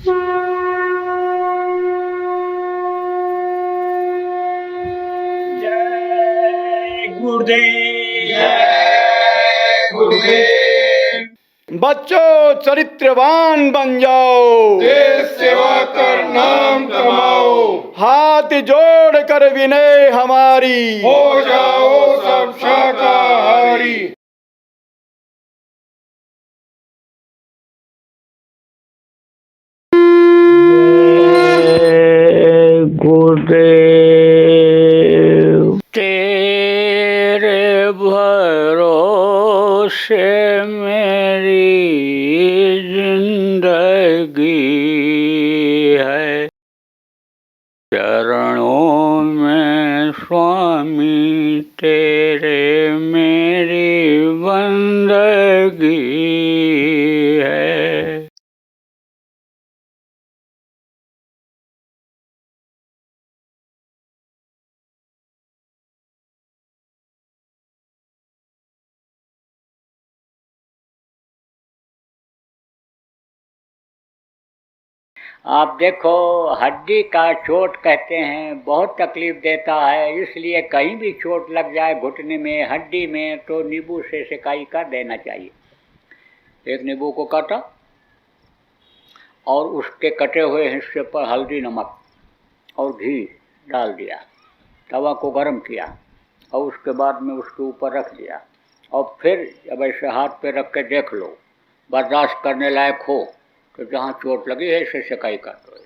जय गुरुदेव। जय गुरुदेव। बच्चों चरित्रवान बन जाओ, देश सेवा कर नाम कमाओ, हाथ जोड़ कर विनय हमारी, हो जाओ सब शाकाहारी। गुरुदेव। तेरे भरोसे मेरी जिंदगी है, चरणों में स्वामी तेरे मेरी बंदगी है। आप देखो, हड्डी का चोट कहते हैं बहुत तकलीफ देता है, इसलिए कहीं भी चोट लग जाए घुटने में, हड्डी में, तो नींबू से सिकाई कर देना चाहिए। एक नींबू को काटा और उसके कटे हुए हिस्से पर हल्दी, नमक और घी डाल दिया, तवा को गर्म किया और उसके बाद में उसके ऊपर रख दिया और फिर जब ऐसे हाथ पे रख के देख लो, बर्दाश्त करने लायक हो तो जहाँ चोट लगी है इसे सिकाई कर दो।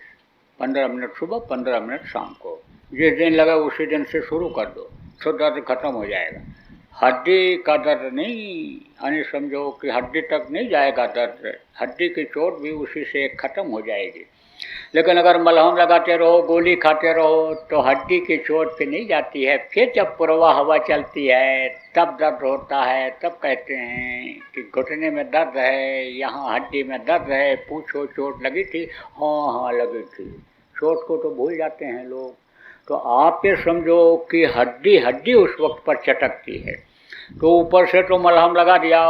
15 मिनट सुबह, 15 मिनट शाम को, जिस दिन लगा उसी दिन से शुरू कर दो तो दर्द खत्म हो जाएगा। हड्डी का दर्द नहीं, यानी समझो कि हड्डी तक नहीं जाएगा दर्द, हड्डी की चोट भी उसी से खत्म हो जाएगी। लेकिन अगर मलहम लगाते रहो, गोली खाते रहो तो हड्डी की चोट पे नहीं जाती है। फिर जब पुरवा हवा चलती है तब दर्द होता है, तब कहते हैं कि घुटने में दर्द है, यहाँ हड्डी में दर्द है, पूछो चोट लगी थी? हाँ हाँ लगी थी। चोट को तो भूल जाते हैं लोग। तो आप ये समझो कि हड्डी हड्डी उस वक्त पर चटकती है, तो ऊपर से तो मलहम लगा दिया,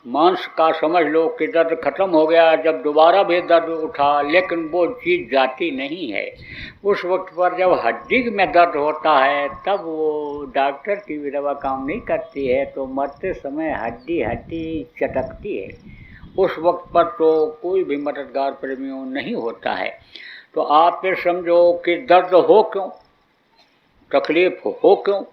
मांस का समझ लो कि दर्द खत्म हो गया। जब दोबारा भी दर्द उठा लेकिन वो चीज़ जाती नहीं है। उस वक्त पर जब हड्डी में दर्द होता है तब वो डॉक्टर की भी दवा काम नहीं करती है, तो मरते समय हड्डी हड्डी चटकती है। उस वक्त पर तो कोई भी मददगार प्रेमियों नहीं होता है। तो आप ये समझो कि दर्द हो क्यों, तकलीफ हो क्यों?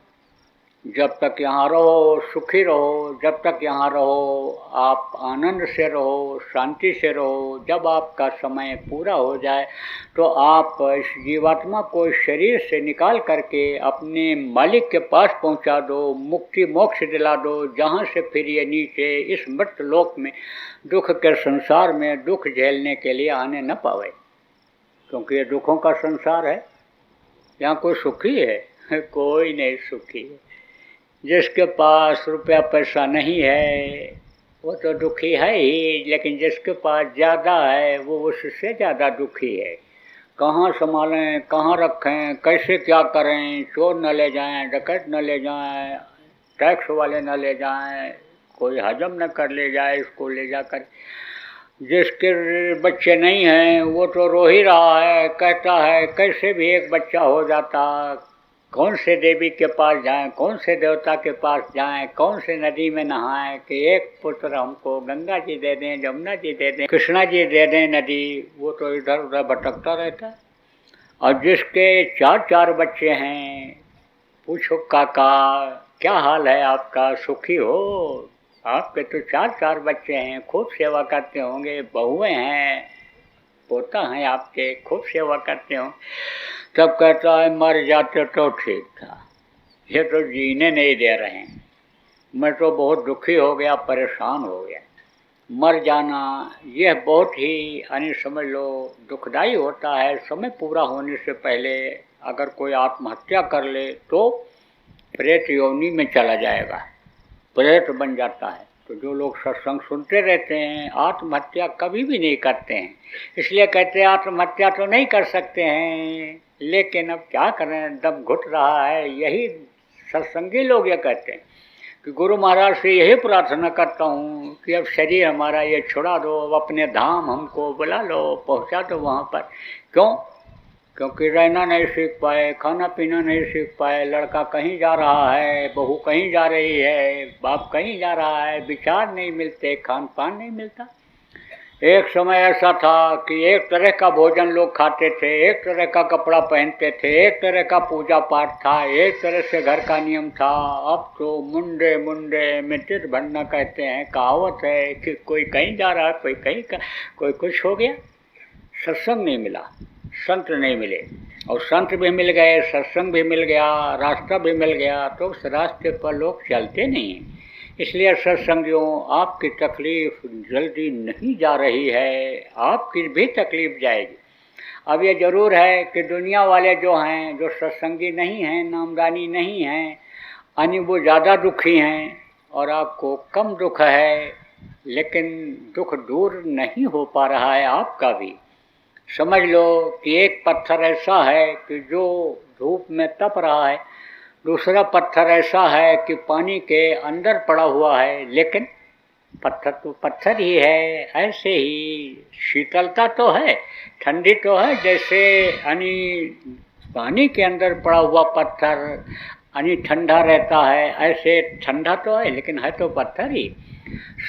जब तक यहाँ रहो सुखी रहो, जब तक यहाँ रहो आप आनंद से रहो, शांति से रहो। जब आपका समय पूरा हो जाए तो आप इस जीवात्मा को इस शरीर से निकाल करके अपने मालिक के पास पहुँचा दो, मुक्ति मोक्ष दिला दो, जहाँ से फिर ये नीचे इस मृत लोक में दुख के संसार में दुख झेलने के लिए आने न पावे, क्योंकि ये दुखों का संसार है। यहाँ कोई सुखी है? कोई नहीं सुखी है। जिसके पास रुपया पैसा नहीं है वो तो दुखी है ही, लेकिन जिसके पास ज़्यादा है वो उससे ज़्यादा दुखी है। कहाँ संभालें, कहाँ रखें, कैसे क्या करें? चोर न ले जाएं, डकैत न ले जाएं, टैक्स वाले न ले जाएं, कोई हजम न कर ले जाए इसको ले जाकर। जिसके बच्चे नहीं हैं वो तो रो ही रहा है, कहता है कैसे भी एक बच्चा हो जाता, कौन से देवी के पास जाएं, कौन से देवता के पास जाएं, कौन से नदी में नहाएं कि एक पुत्र हमको गंगा जी दे दें, जमुना जी दे दें, कृष्णा जी दे दें नदी। वो तो इधर उधर भटकता रहता है। और जिसके 4 बच्चे हैं, पूछो काका क्या हाल है आपका, सुखी हो? आपके तो 4 बच्चे हैं, खूब सेवा करते होंगे, बहुएं हैं, पोता हैं आपके, खूब सेवा करते हों। तब कहता है मर जाते तो ठीक था, ये तो जीने नहीं दे रहे हैं, मैं तो बहुत दुखी हो गया, परेशान हो गया। मर जाना यह बहुत ही यानी समझ लो दुखदाई होता है। समय पूरा होने से पहले अगर कोई आत्महत्या कर ले तो प्रेत योनि में चला जाएगा, प्रेत बन जाता है। तो जो लोग सत्संग सुनते रहते हैं आत्महत्या कभी भी नहीं करते हैं, इसलिए कहते हैं आत्महत्या तो नहीं कर सकते हैं, लेकिन अब क्या करें, दम घुट रहा है। यही सत्संगी लोग ये कहते हैं कि गुरु महाराज से यही प्रार्थना करता हूँ कि अब शरीर हमारा ये छुड़ा दो, अब अपने धाम हमको बुला लो, पहुँचा दो वहाँ पर। क्यों? क्योंकि रहना नहीं सीख पाए, खाना पीना नहीं सीख पाए, लड़का कहीं जा रहा है, बहू कहीं जा रही है, बाप कहीं जा रहा है, विचार नहीं मिलते, खान पान नहीं मिलता। एक समय ऐसा था कि एक तरह का भोजन लोग खाते थे, एक तरह का कपड़ा पहनते थे, एक तरह का पूजा पाठ था, एक तरह से घर का नियम था। अब तो मुंडे मुंडे मितिर भरना कहते हैं, कहावत है कि कोई कहीं जा रहा है, कोई कहीं कोई कुछ हो गया। सत्संग नहीं मिला, संत नहीं मिले, और संत भी मिल गए, सत्संग भी मिल गया, रास्ता भी मिल गया, तो उस रास्ते पर लोग चलते नहीं हैं। इसलिए सत्संगियों, आपकी तकलीफ जल्दी नहीं जा रही है, आपकी भी तकलीफ जाएगी। अब ये ज़रूर है कि दुनिया वाले जो हैं, जो सत्संगी नहीं हैं, नामदानी नहीं हैं, यानी वो ज़्यादा दुखी हैं और आपको कम दुख है, लेकिन दुख दूर नहीं हो पा रहा है आपका भी। समझ लो कि एक पत्थर ऐसा है कि जो धूप में तप रहा है, दूसरा पत्थर ऐसा है कि पानी के अंदर पड़ा हुआ है, लेकिन पत्थर तो पत्थर ही है। ऐसे ही शीतलता तो है, ठंडी तो है, जैसे यानी पानी के अंदर पड़ा हुआ पत्थर यानी ठंडा रहता है, ऐसे ठंडा तो है लेकिन है तो पत्थर ही।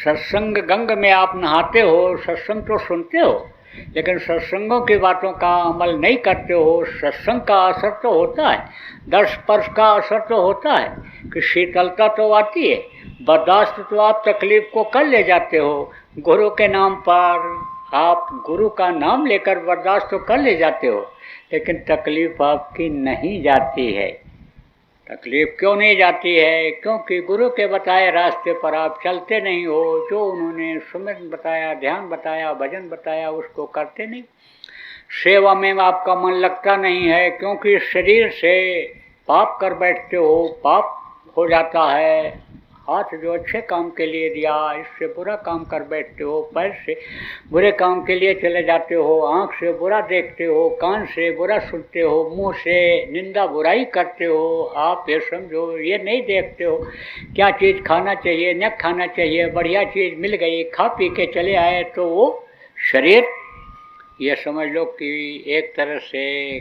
सत्संग गंग में आप नहाते हो, सत्संग तो सुनते हो, लेकिन सत्संगों की बातों का अमल नहीं करते हो। सत्संग का असर तो होता है, दर्श स्पर्श का असर तो होता है कि शीतलता तो आती है, बर्दाश्त तो आप तकलीफ को कर ले जाते हो। गुरु के नाम पर आप गुरु का नाम लेकर बर्दाश्त तो कर ले जाते हो, लेकिन तकलीफ आपकी नहीं जाती है। तकलीफ क्यों नहीं जाती है? क्योंकि गुरु के बताए रास्ते पर आप चलते नहीं हो। जो उन्होंने सुमिरन बताया, ध्यान बताया, भजन बताया, उसको करते नहीं। सेवा में आपका मन लगता नहीं है, क्योंकि शरीर से पाप कर बैठते हो, पाप हो जाता है। हाथ जो अच्छे काम के लिए दिया, इससे बुरा काम कर बैठते हो, पैर से बुरे काम के लिए चले जाते हो, आँख से बुरा देखते हो, कान से बुरा सुनते हो, मुंह से निंदा बुराई करते हो। आप ये समझो, ये नहीं देखते हो क्या चीज़ खाना चाहिए, न खाना चाहिए। बढ़िया चीज़ मिल गई, खा पी के चले आए, तो वो शरीर ये समझ लो कि एक तरह से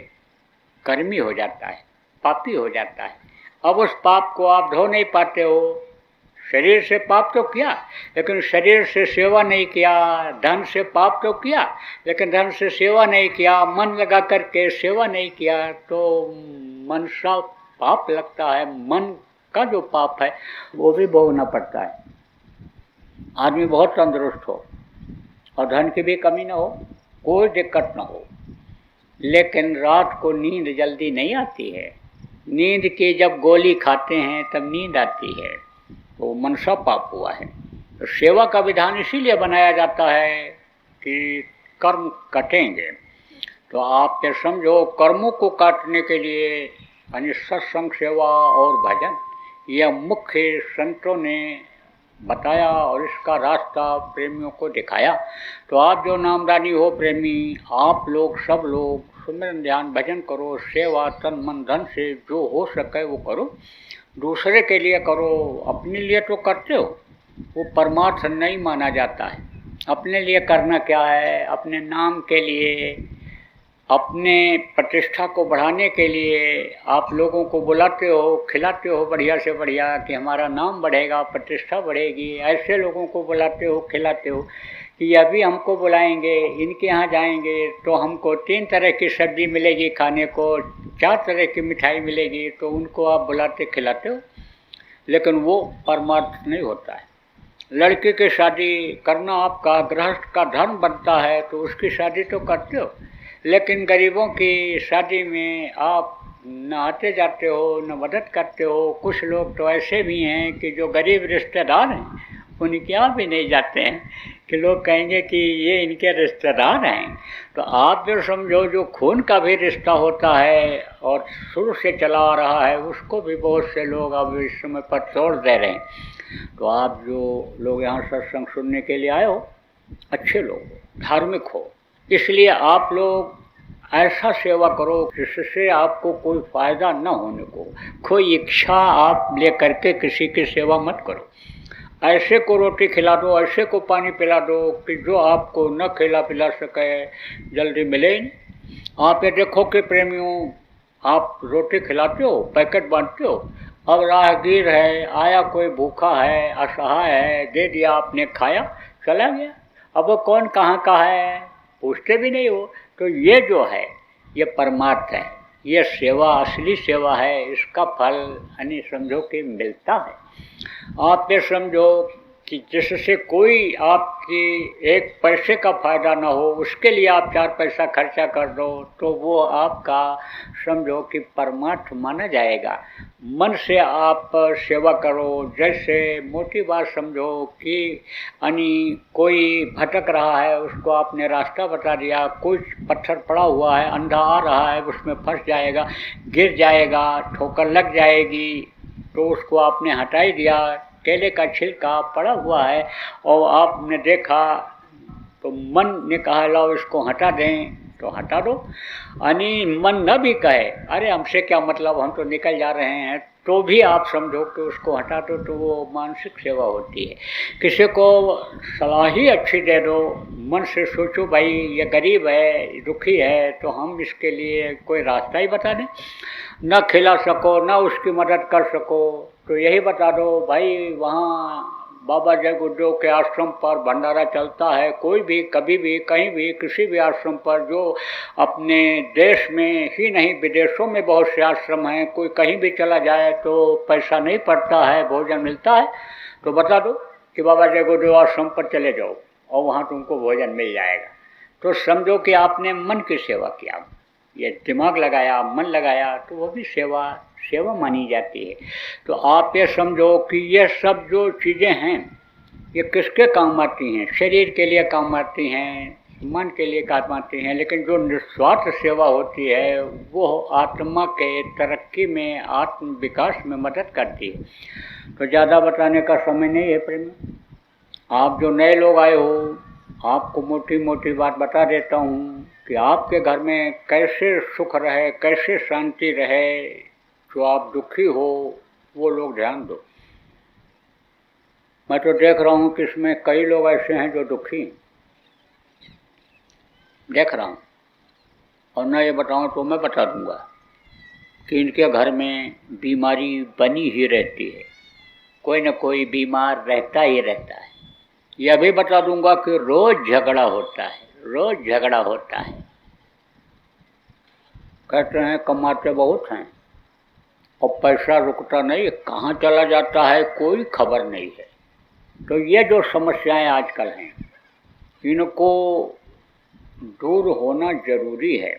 कर्मी हो जाता है, पापी हो जाता है। अब उस पाप को आप धो नहीं पाते हो। शरीर से पाप तो किया, लेकिन शरीर से सेवा नहीं किया। धन से पाप तो किया, लेकिन धन से सेवा नहीं किया। मन लगा करके सेवा नहीं किया, तो मन सा पाप लगता है। मन का जो पाप है वो भी भोगना पड़ता है। आदमी बहुत तंदुरुस्त हो और धन की भी कमी ना हो, कोई दिक्कत ना हो, लेकिन रात को नींद जल्दी नहीं आती है। नींद की जब गोली खाते हैं तब नींद आती है, वो मनसा पाप हुआ है। तो सेवा का विधान इसीलिए बनाया जाता है कि कर्म कटेंगे। तो आप ये समझो, कर्मों को काटने के लिए यानी सत्संग, सेवा और भजन, यह मुख्य संतों ने बताया और इसका रास्ता प्रेमियों को दिखाया। तो आप जो नामदानी हो प्रेमी, आप लोग सब लोग सुमिरन ध्यान भजन करो, सेवा तन मन धन से जो हो सके वो करो। दूसरे के लिए करो, अपने लिए तो करते हो, वो परमार्थ नहीं माना जाता है। अपने लिए करना क्या है? अपने नाम के लिए, अपने प्रतिष्ठा को बढ़ाने के लिए आप लोगों को बुलाते हो, खिलाते हो बढ़िया से बढ़िया कि हमारा नाम बढ़ेगा, प्रतिष्ठा बढ़ेगी। ऐसे लोगों को बुलाते हो, खिलाते हो कि अभी हमको बुलाएंगे, इनके यहाँ जाएंगे तो हमको 3 तरह की सब्जी मिलेगी खाने को, 4 तरह की मिठाई मिलेगी, तो उनको आप बुलाते खिलाते हो, लेकिन वो परमार्थ नहीं होता है। लड़की की शादी करना आपका गृहस्थ का धर्म बनता है, तो उसकी शादी तो करते हो, लेकिन गरीबों की शादी में आप न आते जाते हो, न मदद करते हो। कुछ लोग तो ऐसे भी हैं कि जो गरीब रिश्तेदार हैं उनके यहाँ भी नहीं जाते हैं कि लोग कहेंगे कि ये इनके रिश्तेदार हैं। तो आप जो समझो, जो खून का भी रिश्ता होता है और शुरू से चला आ रहा है, उसको भी बहुत से लोग अब इस समय पर तोड़ दे रहे हैं। तो आप जो लोग यहाँ सत्संग सुनने के लिए आए हो, अच्छे लोग, धार्मिक हो, इसलिए आप लोग ऐसा सेवा करो जिससे आपको कोई फायदा न होने को, कोई इच्छा आप ले करके किसी की सेवा मत करो। ऐसे को रोटी खिला दो, ऐसे को पानी पिला दो कि जो आपको न खिला पिला सके जल्दी मिले नहीं। आप ये देखो कि प्रेमियों, आप रोटी खिलाते हो, पैकेट बांटते हो, अब राहगीर है, आया कोई भूखा है, असहाय है, दे दिया, आपने खाया, चला गया। अब वो कौन कहाँ का है पूछते भी नहीं हो। तो ये जो है ये परमार्थ है, ये सेवा असली सेवा है। इसका फल यानी समझो कि मिलता है। आप ये समझो कि जिससे कोई आपकी एक पैसे का फायदा ना हो, उसके लिए आप 4 पैसा खर्चा कर दो, तो वो आपका समझो कि परमार्थ माना जाएगा। मन से आप सेवा करो। जैसे मोटी बात समझो कि यानी कोई भटक रहा है, उसको आपने रास्ता बता दिया, कुछ पत्थर पड़ा हुआ है, अंधा आ रहा है, उसमें फंस जाएगा, गिर जाएगा, ठोकर लग जाएगी, तो उसको आपने हटा ही दिया। केले का छिलका पड़ा हुआ है और आपने देखा तो मन ने कहा लाओ इसको हटा दें, तो हटा दो। यानी मन न भी कहे अरे हमसे क्या मतलब, हम तो निकल जा रहे हैं, तो भी आप समझो कि उसको हटा दो, तो वो मानसिक सेवा होती है। किसी को सलाह ही अच्छी दे दो, मन से सोचो भाई ये गरीब है, दुखी है, तो हम इसके लिए कोई रास्ता ही बता दें। न खिला सको, न उसकी मदद कर सको, तो यही बता दो भाई वहाँ बाबा जय गुरुदेव के आश्रम पर भंडारा चलता है। कोई भी कभी भी कहीं भी किसी भी आश्रम पर, जो अपने देश में ही नहीं विदेशों में बहुत से आश्रम हैं, कोई कहीं भी चला जाए तो पैसा नहीं पड़ता है, भोजन मिलता है, तो बता दो कि बाबा जय गुरुदेव आश्रम पर चले जाओ और वहाँ तुमको भोजन मिल जाएगा। तो समझो कि आपने मन की सेवा किया, ये दिमाग लगाया, मन लगाया, तो वो भी सेवा मानी जाती है। तो आप ये समझो कि ये सब जो चीज़ें हैं ये किसके काम आती हैं? शरीर के लिए काम आती हैं, मन के लिए काम आती हैं, लेकिन जो निस्वार्थ सेवा होती है वो आत्मा के तरक्की में, आत्म विकास में मदद करती है। तो ज़्यादा बताने का समय नहीं है प्रेम। आप जो नए लोग आए हो, आपको मोटी मोटी बात बता देता हूँ कि आपके घर में कैसे सुख रहे, कैसे शांति रहे। जो आप दुखी हो वो लोग ध्यान दो। मैं तो देख रहा हूँ कि इसमें कई लोग ऐसे हैं जो दुखी देख रहा हूँ, और न ये बताऊँ तो मैं बता दूँगा कि इनके घर में बीमारी बनी ही रहती है, कोई न कोई बीमार रहता ही रहता है। यह भी बता दूँगा कि रोज़ झगड़ा होता है, रोज़ झगड़ा होता है। कहते हैं कमाते बहुत हैं और पैसा रुकता नहीं, कहाँ चला जाता है कोई खबर नहीं है। तो ये जो समस्याएं आजकल हैं, इनको दूर होना जरूरी है,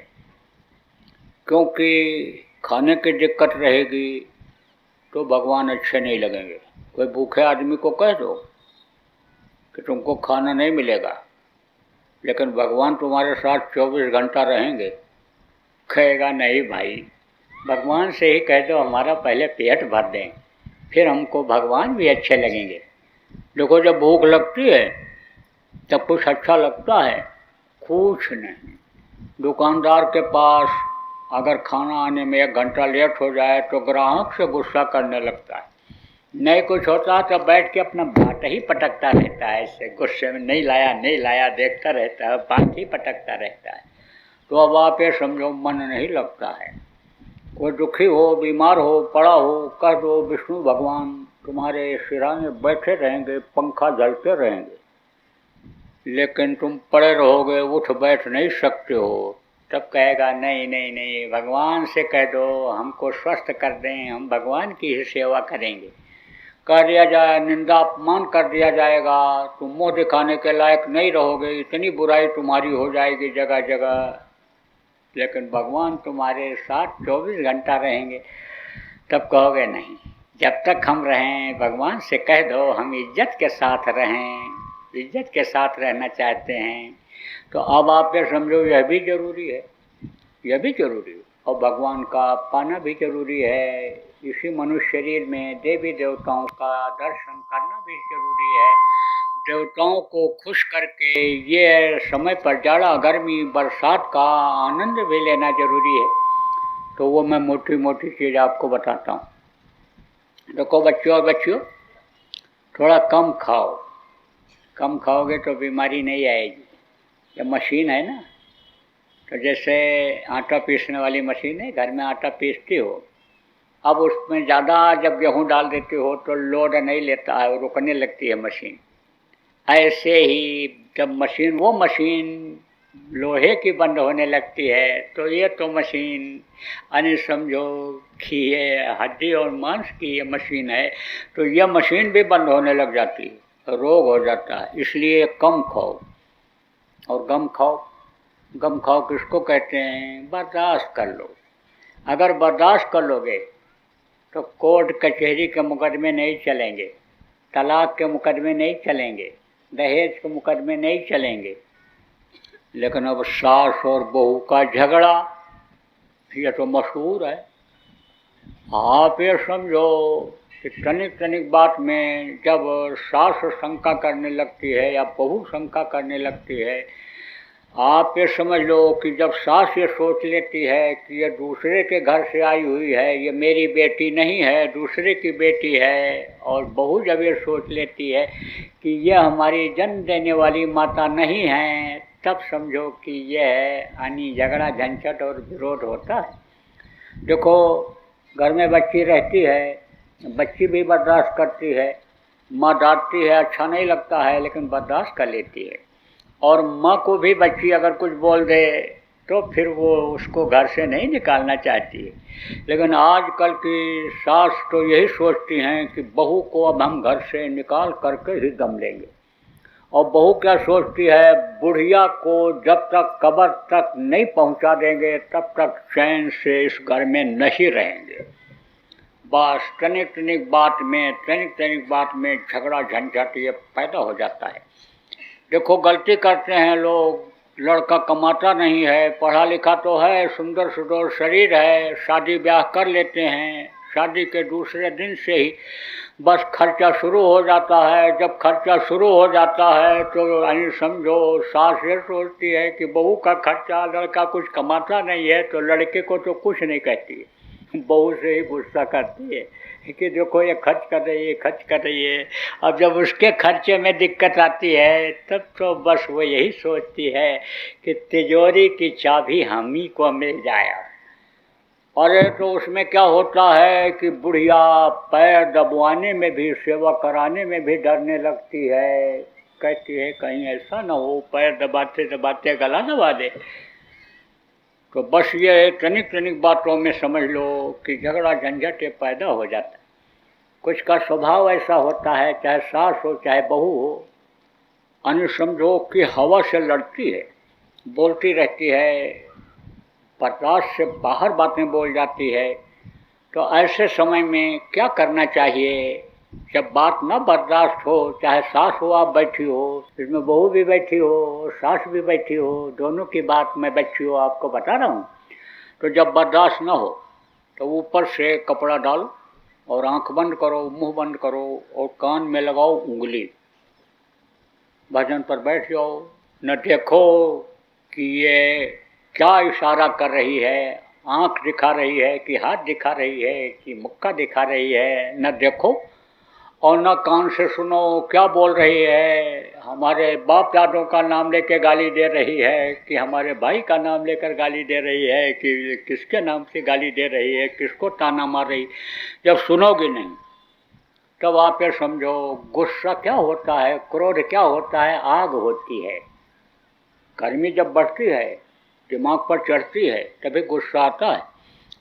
क्योंकि खाने की दिक्कत रहेगी तो भगवान अच्छे नहीं लगेंगे। कोई भूखे आदमी को कह दो कि तुमको खाना नहीं मिलेगा, लेकिन भगवान तुम्हारे साथ 24 घंटा रहेंगे, कहेगा नहीं भाई, भगवान से ही कह दो हमारा पहले पेट भर दें, फिर हमको भगवान भी अच्छे लगेंगे। देखो जब भूख लगती है तब कुछ अच्छा लगता है? कुछ नहीं। दुकानदार के पास अगर खाना आने में 1 घंटा लेट हो जाए तो ग्राहक से गुस्सा करने लगता है। नहीं कुछ होता तो बैठ के अपना बात ही पटकता रहता है, ऐसे गुस्से में नहीं लाया देखता रहता है, बात ही पटकता रहता है। तो अब आप ये समझो मन नहीं लगता है। कोई दुखी हो, बीमार हो, पड़ा हो, कह दो विष्णु भगवान तुम्हारे सिरा में बैठे रहेंगे, पंखा जलते रहेंगे, लेकिन तुम पड़े रहोगे, उठ बैठ नहीं सकते हो। तब कहेगा नहीं नहीं नहीं, भगवान से कह दो हमको स्वस्थ कर दें, हम भगवान की ही सेवा करेंगे। कह दिया जाए, निंदा अपमान कर दिया जाएगा, तुम मुँह दिखाने के लायक नहीं रहोगे, इतनी बुराई तुम्हारी हो जाएगी जगह जगह, लेकिन भगवान तुम्हारे साथ 24 घंटा रहेंगे। तब कहोगे नहीं, जब तक हम रहें भगवान से कह दो हम इज्जत के साथ रहें, इज्जत के साथ रहना चाहते हैं। तो अब आप ये समझो यह भी जरूरी है, यह भी जरूरी है, और भगवान का पाना भी जरूरी है। इसी मनुष्य शरीर में देवी देवताओं का दर्शन करना भी जरूरी है। देवताओं को खुश करके ये समय पर जाड़ा गर्मी बरसात का आनंद भी लेना जरूरी है। तो वो मैं मोटी मोटी चीज़ आपको बताता हूँ। देखो बच्चों और बच्चियों, थोड़ा कम खाओ। कम खाओगे तो बीमारी नहीं आएगी। ये मशीन है ना, तो जैसे आटा पीसने वाली मशीन है, घर में आटा पीसती हो, अब उसमें ज़्यादा जब गेहूँ डाल देते हो तो लोड नहीं लेता है, रुकने लगती है मशीन। ऐसे ही जब वो मशीन लोहे की बंद होने लगती है तो ये तो मशीन यानी समझो कि ये हड्डी और मांस की ये मशीन है, तो ये मशीन भी बंद होने लग जाती है, रोग हो जाता है। इसलिए कम खाओ और गम खाओ। गम खाओ किसको कहते हैं? बर्दाश्त कर लो। अगर बर्दाश्त कर लोगे तो कोर्ट कचहरी के मुकदमे नहीं चलेंगे, तलाक के मुकदमे नहीं चलेंगे, दहेज के मुकदमे नहीं चलेंगे। लेकिन अब सास और बहू का झगड़ा, ये तो मशहूर है। आप ये समझो कि तनिक तनिक बात में जब सास शंका करने लगती है या बहू शंका करने लगती है, आप ये समझ लो कि जब सास ये सोच लेती है कि ये दूसरे के घर से आई हुई है, ये मेरी बेटी नहीं है, दूसरे की बेटी है, और बहू जब ये सोच लेती है कि यह हमारी जन्म देने वाली माता नहीं है, तब समझो कि यह यानी झगड़ा झंझट और विरोध होता है। देखो घर में बच्ची रहती है, बच्ची भी बर्दाश्त करती है। माँ डांटती है, अच्छा नहीं लगता है, लेकिन बर्दाश्त कर लेती है। और माँ को भी बच्ची अगर कुछ बोल दे तो फिर वो उसको घर से नहीं निकालना चाहती है। लेकिन आजकल की सास तो यही सोचती हैं कि बहू को अब हम घर से निकाल करके ही दम लेंगे। और बहू क्या सोचती है, बुढ़िया को जब तक कब्र तक नहीं पहुंचा देंगे तब तक चैन से इस घर में नहीं रहेंगे। बस तनिक तनिक बात में झगड़ा झंझट ये पैदा हो जाता है। देखो गलती करते हैं लोग, लड़का कमाता नहीं है, पढ़ा लिखा तो है, सुंदर सुडौल शरीर है, शादी ब्याह कर लेते हैं। शादी के दूसरे दिन से ही बस खर्चा शुरू हो जाता है। जब खर्चा शुरू हो जाता है तो यानी समझो सास ये सोचती है कि बहू का खर्चा, लड़का कुछ कमाता नहीं है, तो लड़के को तो कुछ नहीं कहती, बहू से ही गुस्सा करती है कि देखो ये खर्च कर रही है। अब जब उसके खर्चे में दिक्कत आती है तब तो बस वो यही सोचती है कि तिजोरी की चाबी हम ही को मिल जाए। अरे तो उसमें क्या होता है कि बुढ़िया पैर दबवाने में भी, सेवा कराने में भी डरने लगती है। कहती है कहीं ऐसा ना हो पैर दबाते दबाते गला दबा दे। तो बस ये तनिक तनिक बातों में समझ लो कि झगड़ा झंझट पैदा हो जाता है। कुछ का स्वभाव ऐसा होता है, चाहे सास हो चाहे बहू हो, समझो कि हवा से लड़ती है, बोलती रहती है, बर्दाश्त से बाहर बातें बोल जाती है। तो ऐसे समय में क्या करना चाहिए? जब बात ना बर्दाश्त हो, चाहे सास हो आप बैठी हो, इसमें बहू भी बैठी हो, सास भी बैठी हो, दोनों की बात में बैठी हो, आपको बता रहा हूँ। तो जब बर्दाश्त ना हो तो ऊपर से कपड़ा डालो और आंख बंद करो, मुंह बंद करो और कान में लगाओ उंगली। भजन पर बैठ जाओ, न देखो कि ये क्या इशारा कर रही है, आंख दिखा रही है कि हाथ दिखा रही है कि मुक्का दिखा रही है, न देखो और न कान से सुनो क्या बोल रही है। हमारे बाप दादों का नाम लेकर गाली दे रही है कि हमारे भाई का नाम लेकर गाली दे रही है कि किसके नाम से गाली दे रही है, किसको ताना मार रही। जब सुनोगे नहीं तब आप ये समझो गुस्सा क्या होता है, क्रोध क्या होता है, आग होती है। गर्मी जब बढ़ती है, दिमाग पर चढ़ती है, तभी गुस्सा आता है।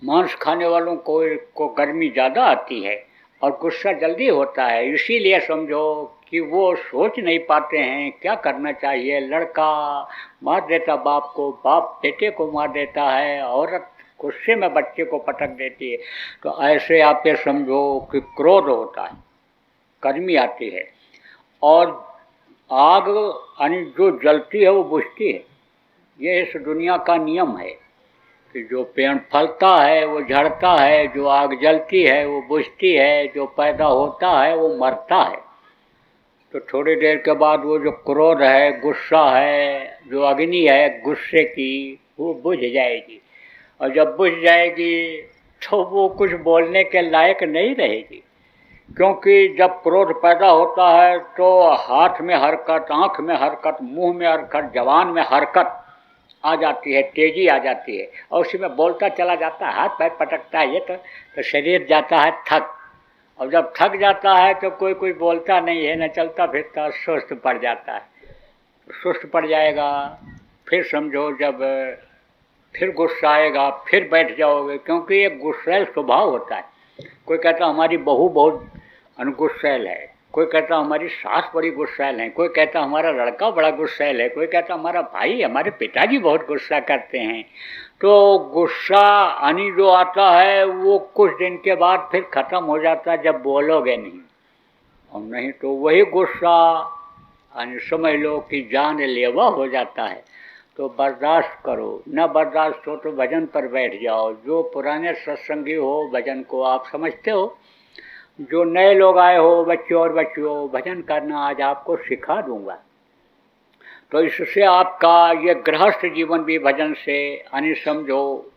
मांस खाने वालों को गर्मी ज़्यादा आती है और गुस्सा जल्दी होता है। इसीलिए समझो कि वो सोच नहीं पाते हैं क्या करना चाहिए। लड़का मार देता बाप को, बाप बेटे को मार देता है, औरत गुस्से में बच्चे को पटक देती है। तो ऐसे आप ये समझो कि क्रोध होता है, गर्मी आती है और आग यानी जो जलती है वो बुझती है। ये इस दुनिया का नियम है कि जो पेड़ फलता है वो झड़ता है, जो आग जलती है वो बुझती है, जो पैदा होता है वो मरता है। तो थोड़ी देर के बाद वो जो क्रोध है, गुस्सा है, जो अग्नि है गुस्से की, वो बुझ जाएगी। और जब बुझ जाएगी तो वो कुछ बोलने के लायक नहीं रहेगी, क्योंकि जब क्रोध पैदा होता है तो हाथ में हरकत, आँख में हरकत, मुंह में हरकत, जबान में हरकत आ जाती है, तेजी आ जाती है, और उसी में बोलता चला जाता है, हाथ पैर पटकता है, ये तो शरीर जाता है थक। और जब थक जाता है तो कोई बोलता नहीं है, न चलता फिरता, सुस्त पड़ जाता है। सुस्त पड़ जाएगा, फिर समझो जब फिर गुस्सा आएगा, फिर बैठ जाओगे, क्योंकि ये गुस्सैल स्वभाव होता है। कोई कहता हमारी बहू बहुत अनुगुस्सैल है, कोई कहता हमारी सास बड़ी गुस्सैल है, कोई कहता हमारा लड़का बड़ा गुस्सैल है, कोई कहता हमारा भाई, हमारे पिताजी बहुत गुस्सा करते हैं। तो गुस्सा आनी जो आता है वो कुछ दिन के बाद फिर ख़त्म हो जाता है जब बोलोगे नहीं, और नहीं तो वही गुस्सा समझ लो कि जानलेवा हो जाता है। तो बर्दाश्त करो, न बर्दाश्त हो तो भजन पर बैठ जाओ। जो पुराने सत्संगी हो भजन को आप समझते हो, जो नए लोग आए हो बच्चों और बच्चियों, भजन करना आज आपको सिखा दूंगा। तो इससे आपका ये गृहस्थ जीवन भी भजन से यानी समझो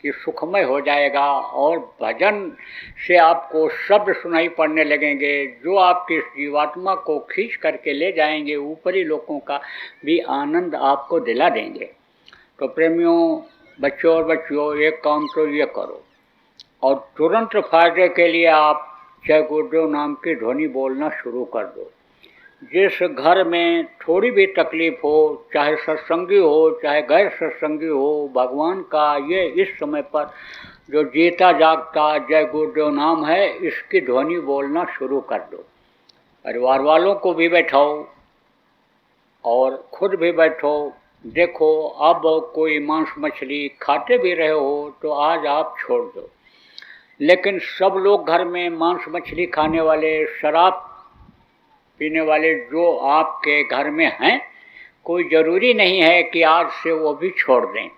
कि सुखमय हो जाएगा, और भजन से आपको शब्द सुनाई पड़ने लगेंगे जो आपकी जीवात्मा को खींच करके ले जाएंगे, ऊपरी लोगों का भी आनंद आपको दिला देंगे। तो प्रेमियों, बच्चों और बच्चियों, एक काम तो ये करो, और तुरंत फायदे के लिए आप जय गुरुदेव नाम की ध्वनि बोलना शुरू कर दो। जिस घर में थोड़ी भी तकलीफ हो, चाहे सत्संगी हो चाहे गैर सत्संगी हो, भगवान का ये इस समय पर जो जीता जागता जय गुरुदेव नाम है, इसकी ध्वनि बोलना शुरू कर दो। परिवार वालों को भी बैठाओ और खुद भी बैठो। देखो, अब कोई मांस मछली खाते भी रहे हो तो आज आप छोड़ दो, लेकिन सब लोग घर में मांस मछली खाने वाले, शराब पीने वाले जो आपके घर में हैं, कोई ज़रूरी नहीं है कि आज से वो भी छोड़ दें।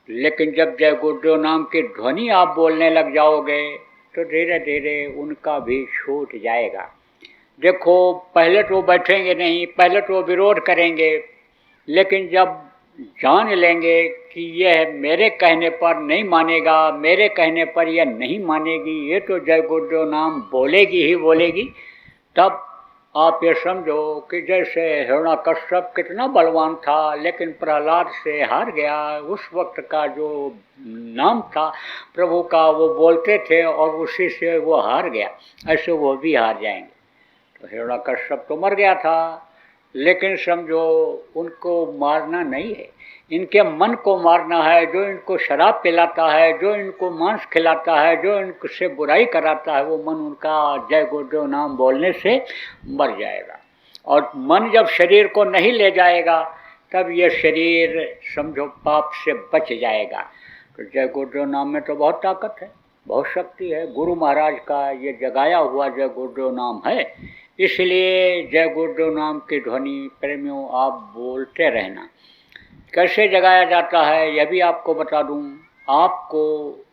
लेकिन जब जय गुरुदेव नाम की ध्वनि आप बोलने लग जाओगे तो धीरे धीरे उनका भी छूट जाएगा। देखो, पहले तो बैठेंगे नहीं, पहले तो विरोध करेंगे, लेकिन जब जान लेंगे कि यह मेरे कहने पर नहीं मानेगा, मेरे कहने पर यह नहीं मानेगी, ये तो जय गुरुदेव नाम बोलेगी ही बोलेगी, तब आप ये समझो कि जैसे हिरण्यकश्यप कितना बलवान था लेकिन प्रहलाद से हार गया। उस वक्त का जो नाम था प्रभु का वो बोलते थे और उसी से वो हार गया, ऐसे वो भी हार जाएंगे। तो हिरण्यकश्यप तो मर गया था, लेकिन समझो उनको मारना नहीं है, इनके मन को मारना है। जो इनको शराब पिलाता है, जो इनको मांस खिलाता है, जो इनसे बुराई कराता है, वो मन उनका जय गुरुदेव नाम बोलने से मर जाएगा। और मन जब शरीर को नहीं ले जाएगा तब ये शरीर समझो पाप से बच जाएगा। तो जय गुरुदेव नाम में तो बहुत ताकत है, बहुत शक्ति है। गुरु महाराज का ये जगाया हुआ जय गुरुदेव नाम है, इसलिए जय गुरुदेव नाम की ध्वनि प्रेमियों आप बोलते रहना। कैसे जगाया जाता है यह भी आपको बता दूं। आपको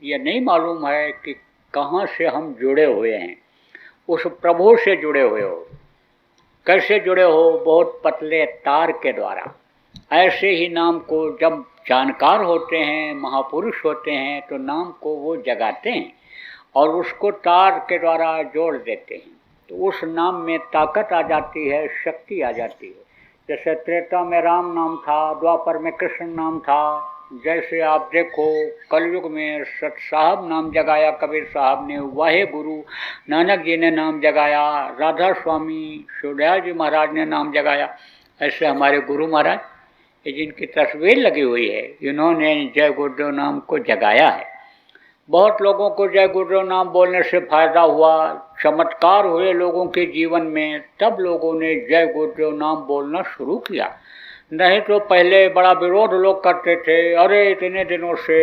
यह नहीं मालूम है कि कहाँ से हम जुड़े हुए हैं, उस प्रभु से जुड़े हुए हो। कैसे जुड़े हो? बहुत पतले तार के द्वारा। ऐसे ही नाम को जब जानकार होते हैं, महापुरुष होते हैं, तो नाम को वो जगाते हैं और उसको तार के द्वारा जोड़ देते हैं, तो उस नाम में ताकत आ जाती है, शक्ति आ जाती है। जैसे त्रेता में राम नाम था, द्वापर में कृष्ण नाम था। जैसे आप देखो कलयुग में सत साहब नाम जगाया कबीर साहब ने, वाहे गुरु नानक जी ने नाम जगाया, राधा स्वामी शिवदयाल जी महाराज ने नाम जगाया। ऐसे हमारे गुरु महाराज, ये जिनकी तस्वीर लगी हुई है, इन्होंने जय गुरुदेव नाम को जगाया है। बहुत लोगों को जय गुरुदेव नाम बोलने से फायदा हुआ, चमत्कार हुए लोगों के जीवन में, तब लोगों ने जय गुरुदेव नाम बोलना शुरू किया। नहीं तो पहले बड़ा विरोध लोग करते थे, अरे इतने दिनों से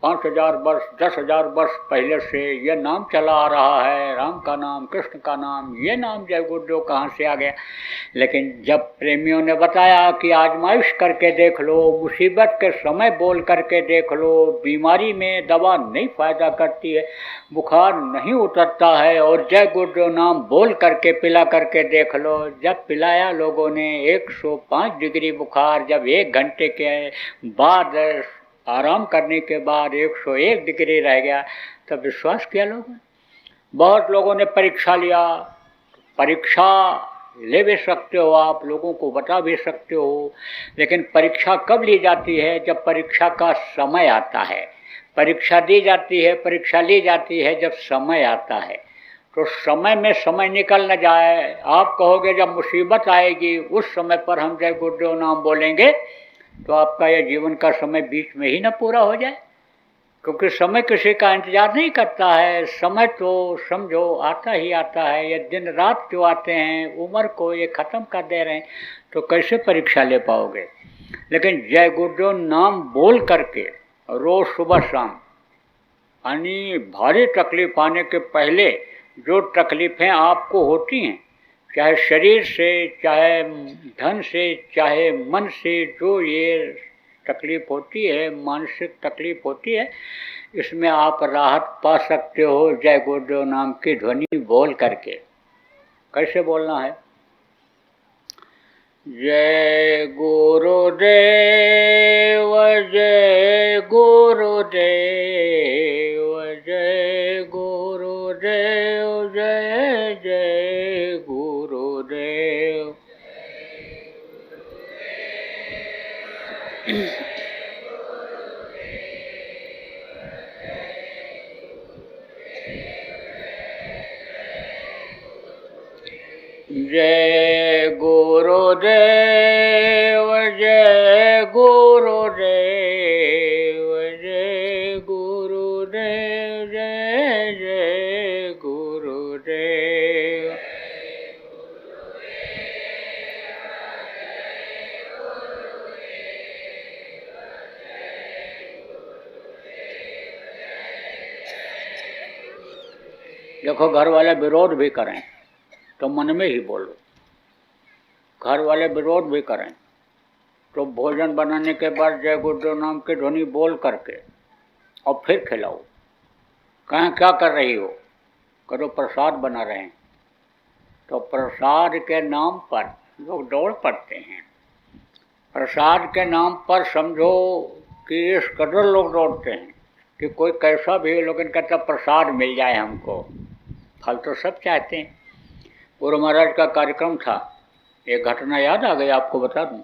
5,000 वर्ष 10,000 वर्ष पहले से ये नाम चला आ रहा है, राम का नाम, कृष्ण का नाम। ये नाम जय गुरुदेव कहाँ से आ गया? लेकिन जब प्रेमियों ने बताया कि आजमाइश करके देख लो, मुसीबत के समय बोल करके देख लो, बीमारी में दवा नहीं फ़ायदा करती है, बुखार नहीं उतरता है, और जय गुरुदेव नाम बोल करके पिला करके देख लो। जब पिलाया लोगों ने 105 डिग्री बुखार, जब 1 घंटे के बाद आराम करने के बाद 101 डिग्री रह गया, तब विश्वास किया लोगों ने। बहुत लोगों ने परीक्षा लिया। परीक्षा ले भी सकते हो, आप लोगों को बता भी सकते हो, लेकिन परीक्षा कब ली जाती है? जब परीक्षा का समय आता है। परीक्षा दी जाती है, परीक्षा ली जाती है जब समय आता है। तो समय में समय निकल न जाए। आप कहोगे जब मुसीबत आएगी उस समय पर हम जय गुरुदेव नाम बोलेंगे, तो आपका यह जीवन का समय बीच में ही ना पूरा हो जाए, क्योंकि समय किसी का इंतजार नहीं करता है। समय तो समझो आता ही आता है। ये दिन रात जो आते हैं, उम्र को ये ख़त्म कर दे रहे हैं, तो कैसे परीक्षा ले पाओगे? लेकिन जय गुरुदेव नाम बोल करके रोज़ सुबह शाम, यानी भारी तकलीफ आने के पहले जो तकलीफ़ें आपको होती हैं, चाहे शरीर से, चाहे धन से, चाहे मन से, जो ये तकलीफ़ होती है, मानसिक तकलीफ़ होती है, इसमें आप राहत पा सकते हो जय गुरुदेव नाम की ध्वनि बोल करके। कैसे बोलना है? जय गुरुदेव, जय गुरुदेव, जय गुरुदेव, जय जय गुरुदेव। जय गुरुदेव, जय गुरुदेव, जय गुरुदेव, जय जय गुरुदेव। देखो, घर वाले विरोध भी करें तो मन में ही बोलो। घर वाले विरोध भी करें तो भोजन बनाने के बाद जय गुरुदेव नाम की ध्वनि बोल करके और फिर खिलाओ। कहें क्या कर रही हो? करो प्रसाद बना रहे हैं। तो प्रसाद के नाम पर लोग दौड़ पड़ते हैं। प्रसाद के नाम पर समझो कि इस कदर लोग दौड़ते हैं कि कोई कैसा भी, लेकिन कहता प्रसाद मिल जाए हमको। फल तो सब चाहते हैं। गुरु महाराज का कार्यक्रम था, एक घटना याद आ गई, आपको बता दूं।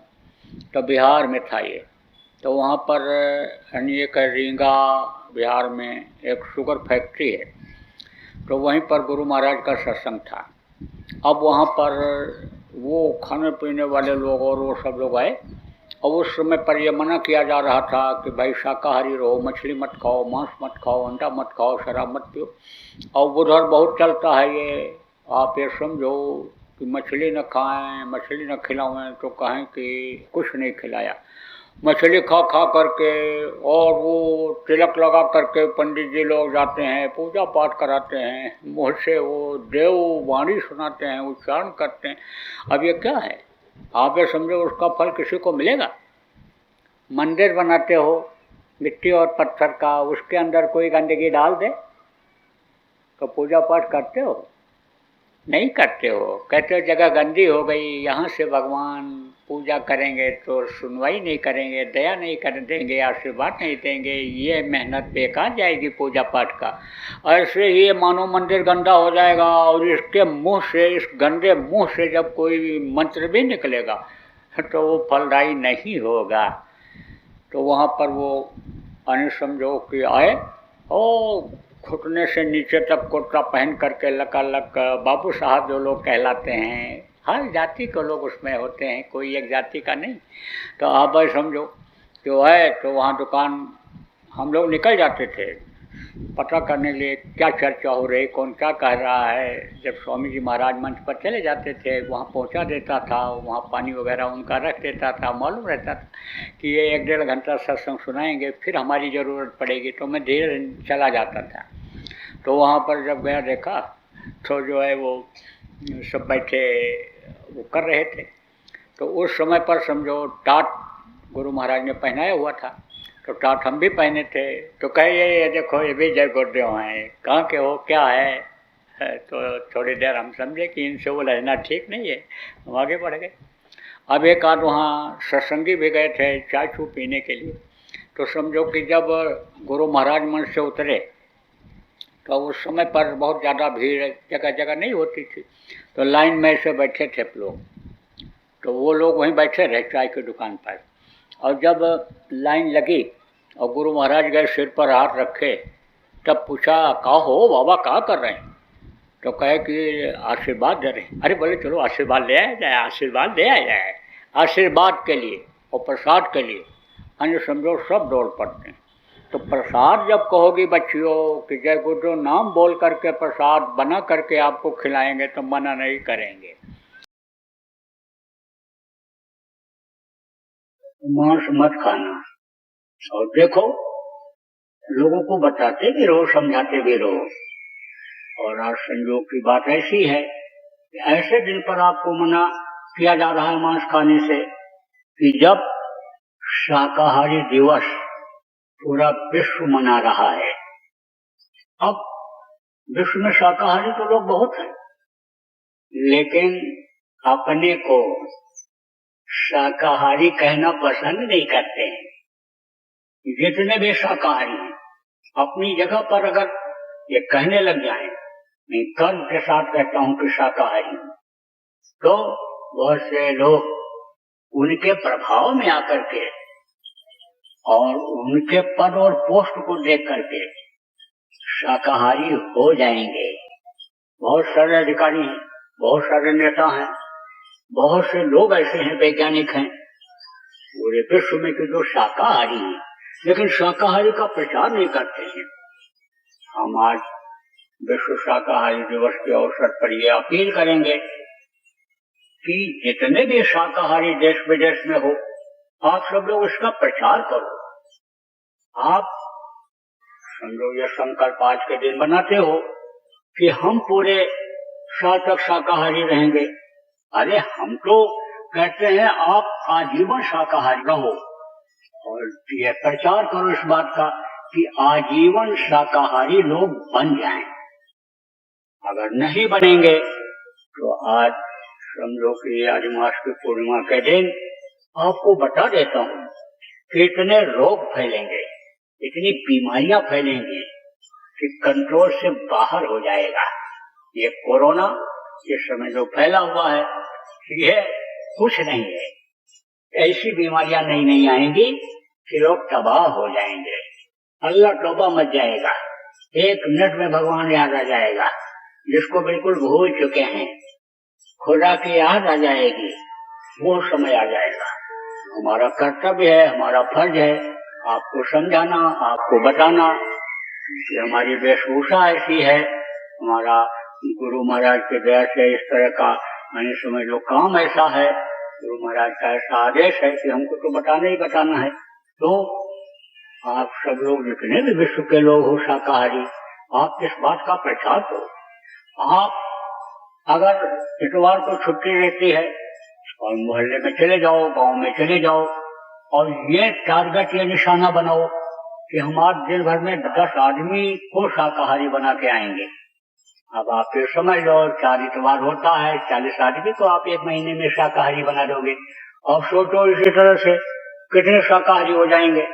तो बिहार में था ये। तो वहाँ पर यानी एक रींगा, बिहार में एक शुगर फैक्ट्री है। तो वहीं पर गुरु महाराज का सत्संग था। अब वहाँ पर वो खाने पीने वाले लोग और वो सब लोग आए, और उस समय पर यह मना किया जा रहा था कि भाई शाकाहारी रहो, मछली मत खाओ, मांस मत खाओ, अंडा मत खाओ, शराब मत पियो। और उधर बहुत चलता है ये, आप ये समझो कि मछली न खाएं, मछली न खिलाएं तो कहें कि कुछ नहीं खिलाया। मछली खा खा करके और वो तिलक लगा करके पंडित जी लोग जाते हैं, पूजा पाठ कराते हैं, मुँह से वो देव वाणी सुनाते हैं, उच्चारण करते हैं। अब ये क्या है? आप ये समझो उसका फल किसी को मिलेगा? मंदिर बनाते हो मिट्टी और पत्थर का, उसके अंदर कोई गंदगी डाल दे तो पूजा पाठ करते हो? नहीं करते हो। कहते हो जगह गंदी हो गई, यहाँ से भगवान पूजा करेंगे तो सुनवाई नहीं करेंगे, दया नहीं कर देंगे, आशीर्वाद नहीं देंगे, ये मेहनत बेकार जाएगी पूजा पाठ का। ऐसे ही मानो मंदिर गंदा हो जाएगा, और इसके मुंह से, इस गंदे मुंह से जब कोई मंत्र भी निकलेगा तो वो फलदायी नहीं होगा। तो वहाँ पर वो समझो कि आए और घुटने से नीचे तक कुर्ता पहन करके लकालक बाबू साहब जो लोग कहलाते हैं, हर जाति के लोग उसमें होते हैं, कोई एक जाति का नहीं। तो आप भाई समझो जो है, तो वहाँ दुकान हम लोग निकल जाते थे पता करने के लिए क्या चर्चा हो रही, कौन क्या कह रहा है। जब स्वामी जी महाराज मंच पर चले जाते थे, वहाँ पहुँचा देता था, वहाँ पानी वगैरह उनका रख देता था। मालूम रहता था कि ये 1-1.5 घंटा सत्संग सुनाएंगे, फिर हमारी ज़रूरत पड़ेगी, तो मैं धीरे चला जाता था। तो वहाँ पर जब गया देखा तो जो है वो सब बैठे वो कर रहे थे। तो उस समय पर समझो टाट गुरु महाराज ने पहनाया हुआ था, तो टाट हम भी पहने थे। तो कहे ये देखो ये भी जय गुरुदेव हैं, कहाँ के हो, क्या है? तो थोड़ी देर हम समझे कि इनसे वो लहना ठीक नहीं है, हम आगे बढ़ गए। अब एक आध वहाँ सत्संगी भी गए थे चाय चू पीने के लिए। तो समझो कि जब गुरु महाराज मंच से उतरे तो उस समय पर बहुत ज़्यादा भीड़ जगह जगह नहीं होती थी, तो लाइन में से बैठे थे लोग। तो वो लोग वहीं बैठे रहे चाय की दुकान पर। और जब लाइन लगी और गुरु महाराज गए सिर पर हाथ रखे, तब पूछा का हो बाबा, क्या कर रहे हैं? तो कहे कि आशीर्वाद दे रहे हैं। अरे बोले चलो आशीर्वाद ले आया जाए, आशीर्वाद दे आया जाए। आशीर्वाद के लिए और प्रसाद के लिए अन्य समझो सब दौड़ पड़ते हैं। तो प्रसाद जब कहोगी बच्चियों कि जय गुरुदेव नाम बोल करके प्रसाद बना करके आपको खिलाएंगे तो मना नहीं करेंगे। मांस मत खाना। और देखो लोगों को बताते भी रहो, समझाते भी रहो। और आज संयोग की बात ऐसी है कि ऐसे दिन पर आपको मना किया जा रहा है मांस खाने से कि जब शाकाहारी दिवस पूरा विश्व मना रहा है। अब विश्व में शाकाहारी तो लोग बहुत हैं, लेकिन अपने को शाकाहारी कहना पसंद नहीं करते हैं। जितने भी शाकाहारी हैं अपनी जगह पर अगर ये कहने लग जाएं, मैं कर्म के साथ कहता हूं कि शाकाहारी हूं, तो बहुत से लोग उनके प्रभाव में आकर के और उनके पद और पोस्ट को देख करके शाकाहारी हो जाएंगे। बहुत सारे अधिकारी हैं, बहुत सारे नेता हैं, बहुत से लोग ऐसे हैं, वैज्ञानिक हैं पूरे विश्व में कि जो शाकाहारी हैं, लेकिन शाकाहारी का प्रचार नहीं करते हैं। हम आज विश्व शाकाहारी दिवस के अवसर पर ये अपील करेंगे कि जितने भी शाकाहारी देश विदेश में हो, आप सब लोग इसका प्रचार करो। आप समझो ये संकल्प आज के दिन बनाते हो कि हम पूरे साल तक शाकाहारी रहेंगे। अरे हम तो कहते हैं आप आजीवन शाकाहारी रहो, और ये प्रचार करो इस बात का कि आजीवन शाकाहारी लोग बन जाएं। अगर नहीं बनेंगे तो आज समझो कि आज मास की पूर्णिमा के दिन आपको बता देता हूँ कि इतने रोग फैलेंगे, इतनी बीमारियां फैलेंगी कि कंट्रोल से बाहर हो जाएगा। ये कोरोना इस समय जो फैला हुआ है ये कुछ नहीं है। ऐसी बीमारियां नहीं आएंगी कि लोग तबाह हो जाएंगे। अल्लाह तौबा मच जाएगा, 1 मिनट में भगवान याद आ जाएगा। जिसको बिल्कुल भूल चुके हैं खुदा की याद आ जाएगी, वो समय आ जाएगा। हमारा कर्तव्य है, हमारा फर्ज है आपको समझाना, आपको बताना कि हमारी वेशभूषा ऐसी है, हमारा गुरु महाराज के दया से इस तरह का मैंने समझ लो काम ऐसा है, गुरु महाराज का ऐसा आदेश है कि हमको तो बताना ही बताना है। तो आप सब लोग जितने भी विश्व के लोग हो शाकाहारी, आप इस बात का प्रचार करो। आप अगर इतवार को छुट्टी रहती है और मोहल्ले में चले जाओ, गांव में चले जाओ और ये टारगेट, ये निशाना बनाओ कि हम आज दिन भर में 10 आदमी को शाकाहारी बना के आएंगे। अब आप फिर समझ लो 4 इतवार होता है, 40 आदमी को आप 1 महीने में शाकाहारी बना दोगे। और सोचो इसी तरह से कितने शाकाहारी हो जाएंगे।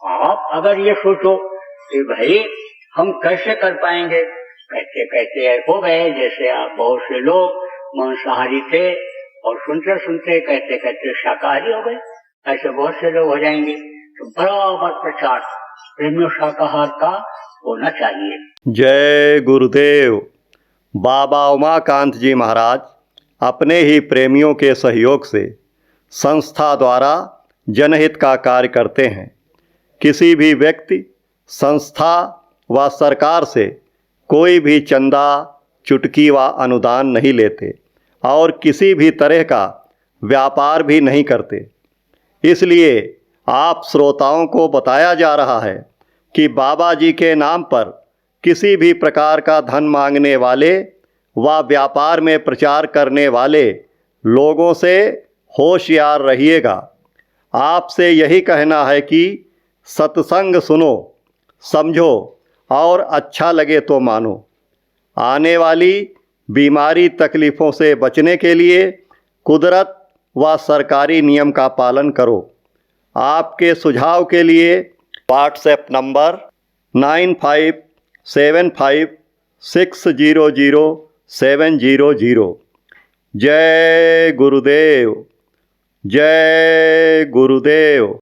आप अगर ये सोचो कि भाई हम कैसे कर पाएंगे, कहते कहते हो गए जैसे आप बहुत से लोग मांसाहारी थे और सुनते सुनते कहते कहते शाकाहारी हो गए, ऐसे बहुत से लोग हो जाएंगे। तो बराबर प्रचार प्रेमियों शाकाहार का होना चाहिए। जय गुरुदेव। बाबा उमाकांत जी महाराज अपने ही प्रेमियों के सहयोग से संस्था द्वारा जनहित का कार्य करते हैं। किसी भी व्यक्ति, संस्था व सरकार से कोई भी चंदा, चुटकी व अनुदान नहीं लेते और किसी भी तरह का व्यापार भी नहीं करते। इसलिए आप श्रोताओं को बताया जा रहा है कि बाबा जी के नाम पर किसी भी प्रकार का धन मांगने वाले व व्यापार में प्रचार करने वाले लोगों से होशियार रहिएगा। आपसे यही कहना है कि सत्संग सुनो, समझो और अच्छा लगे तो मानो। आने वाली बीमारी तकलीफ़ों से बचने के लिए कुदरत व सरकारी नियम का पालन करो। आपके सुझाव के लिए व्हाट्सएप नंबर 9575600700। जय गुरुदेव, जय गुरुदेव।